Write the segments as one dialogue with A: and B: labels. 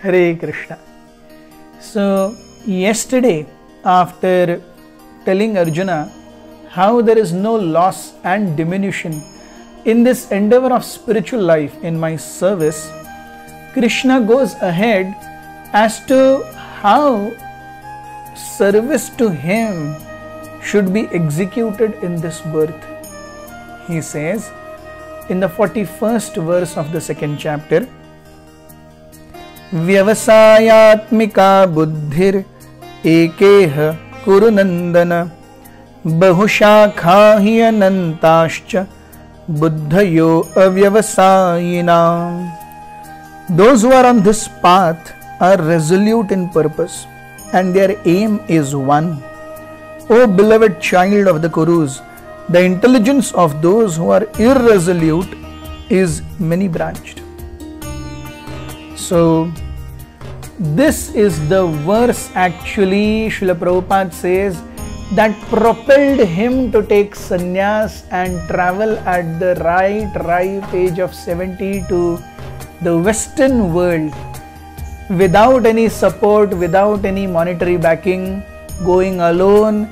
A: Hare Krishna. So yesterday, after telling Arjuna how there is no loss and diminution in this endeavor of spiritual life in my service, Krishna goes ahead as to how service to him should be executed in this birth. He says in the 41st verse of the second chapter, Vyavasayatmika buddhir ekeha kuru nandana bahushakha hi anantascha buddhayo avyavasayinam. Those who are on this path are resolute in purpose and their aim is one. O beloved child of the Kurus, the intelligence of those who are irresolute is many-branched. So, this is the verse actually, Srila Prabhupada says, that propelled him to take sannyas and travel at the ripe age of 70 to the Western world without any support, without any monetary backing, going alone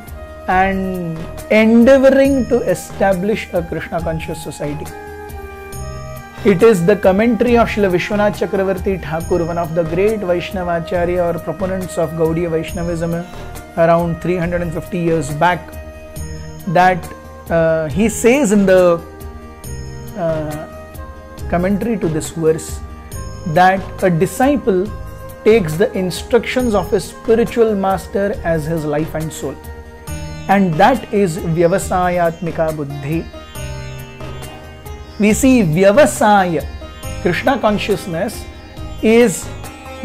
A: and endeavoring to establish a Krishna conscious society. It is the commentary of Srila Vishwanath Chakravarti Thakur, one of the great Vaishnavacharya or proponents of Gaudiya Vaishnavism around 350 years back, that he says in the commentary to this verse that a disciple takes the instructions of his spiritual master as his life and soul, and that is Vyavasayatmika buddhi. We see Vyavasaya, Krishna consciousness, is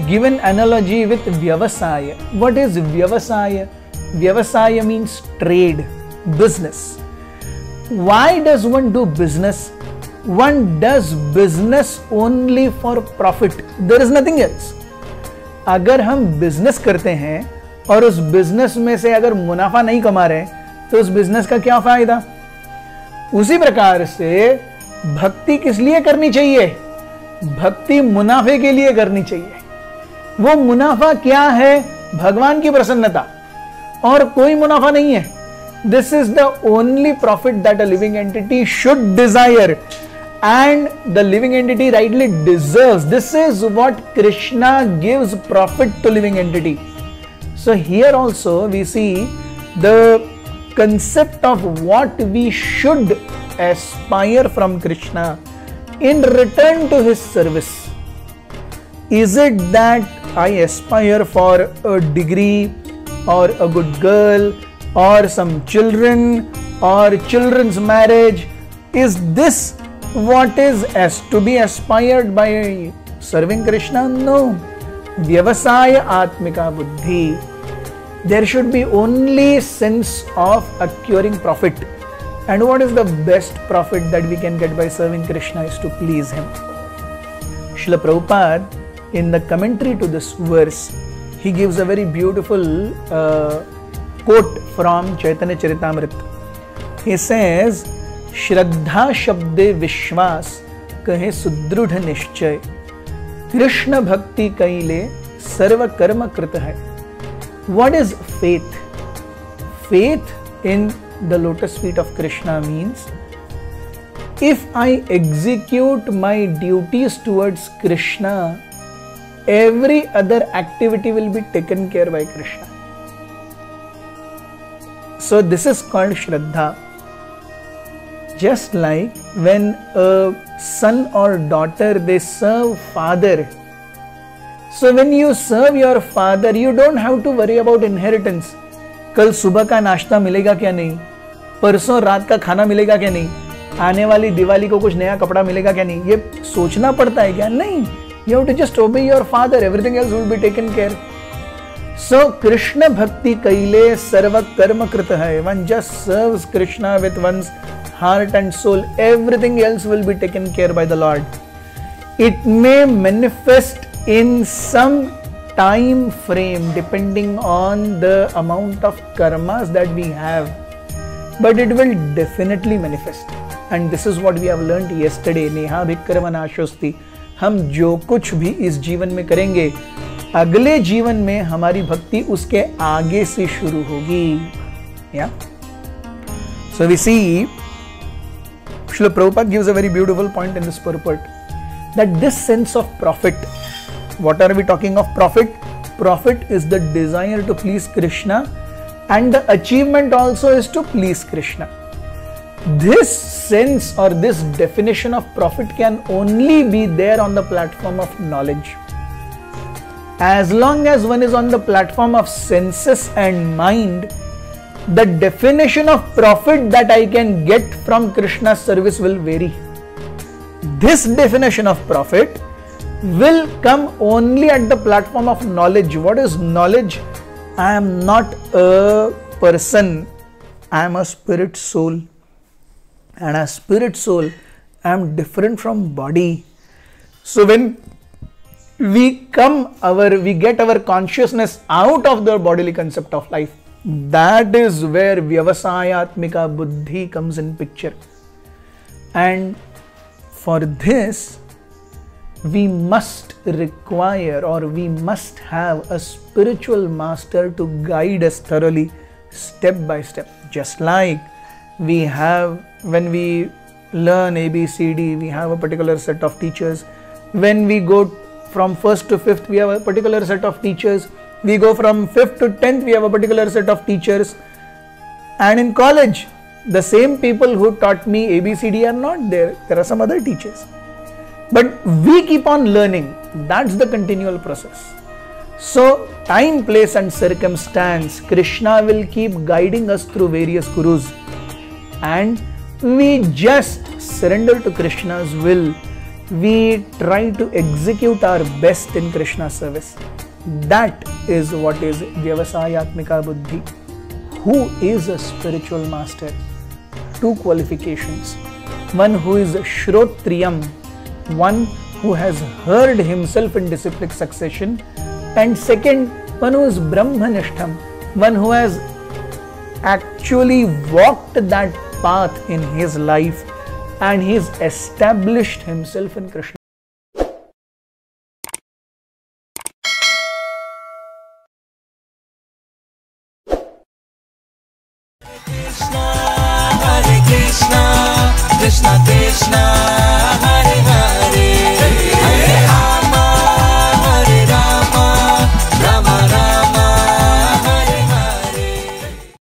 A: given analogy with Vyavasaya. What is Vyavasaya? Vyavasaya means trade, business. Why does one do business? One does business only for profit. There is nothing else. अगर हम business करते हैं और उस business में से अगर मुनाफा नहीं कमा रहे तो उस बिजनेस का क्या फायदा? उसी प्रकार से भक्ति किस लिए करनी चाहिए? भक्ति मुनाफे के लिए करनी चाहिए। वो मुनाफा क्या है? भगवान की प्रसन्नता, और कोई मुनाफा नहीं है। This is the only profit that a living entity should desire, and the living entity rightly deserves. This is what Krishna gives profit to living entity. So here also we see the concept of what we should aspire from Krishna in return to his service. Is it that I aspire for a degree or a good girl or some children or children's marriage? Is this what is to be aspired by serving Krishna? No. Vyavasaya Atmika Buddhi. There should be only sense of acquiring profit. And what is the best profit that we can get by serving Krishna is to please him. Srila Prabhupada, in the commentary to this verse, he gives a very beautiful quote from Chaitanya Charitamrita. He says, Shraddha Shabde Vishwas Kahe Sudrudha Nishchay Krishna Bhakti Kaile Sarva Karma Krita Hai. What is faith? Faith in the lotus feet of Krishna means if I execute my duties towards Krishna, every other activity will be taken care by Krishna. So this is called Shraddha. Just like when a son or daughter, they serve father. So when you serve your father, you don't have to worry about inheritance. कल सुबह का नाश्ता मिलेगा क्या नहीं, परसों रात का खाना मिलेगा क्या नहीं, आने वाली दिवाली को कुछ नया कपड़ा मिलेगा क्या नहीं, ये सोचना पड़ता है क्या? नहीं. You have to just obey your father. Everything else will be taken care. So Krishna Bhakti Kaile Sarva Karma Krita Hai. One just serves Krishna with one's heart and soul. Everything else will be taken care by the Lord. It may manifest in some time frame depending on the amount of karmas that we have, but it will definitely manifest. And this is what we have learned yesterday. Neha Bhikkarmana Shosti. हम जो कुछ भी इस जीवन में करेंगे, अगले जीवन में हमारी भक्ति उसके आगे से शुरू होगी. Yeah. So we see, Srila Prabhupada gives a very beautiful point in this purport, that this sense of profit, what are we talking of profit? Profit is the desire to please Krishna, and the achievement also is to please Krishna. This sense or this definition of profit can only be there on the platform of knowledge. As long as one is on the platform of senses and mind, the definition of profit that I can get from Krishna's service will vary. This definition of profit will come only at the platform of knowledge. What is knowledge? I am not a person, I am a spirit soul. And as spirit soul, I am different from body. So when we get our consciousness out of the bodily concept of life, that is where Vyavasayatmika Buddhi comes in picture. And for this, we must require, or we must have a spiritual master to guide us thoroughly, step by step. Just like we have, when we learn ABCD, we have a particular set of teachers. When we go from 1st to 5th, we have a particular set of teachers. We go from 5th to 10th, we have a particular set of teachers. And in college, the same people who taught me ABCD are not there. There are some other teachers. But we keep on learning. That's the continual process. So, time, place and circumstance, Krishna will keep guiding us through various gurus. And we just surrender to Krishna's will. We try to execute our best in Krishna's service. That is what is Vyavasayatmika Buddhi. Who is a spiritual master? Two qualifications. One who is Shrotriyam, one who has heard himself in disciplic succession, and second, one who is Brahmanishtham, one who has actually walked that path in his life and he's established himself in Krishna.
B: Krishna, Krishna Krishna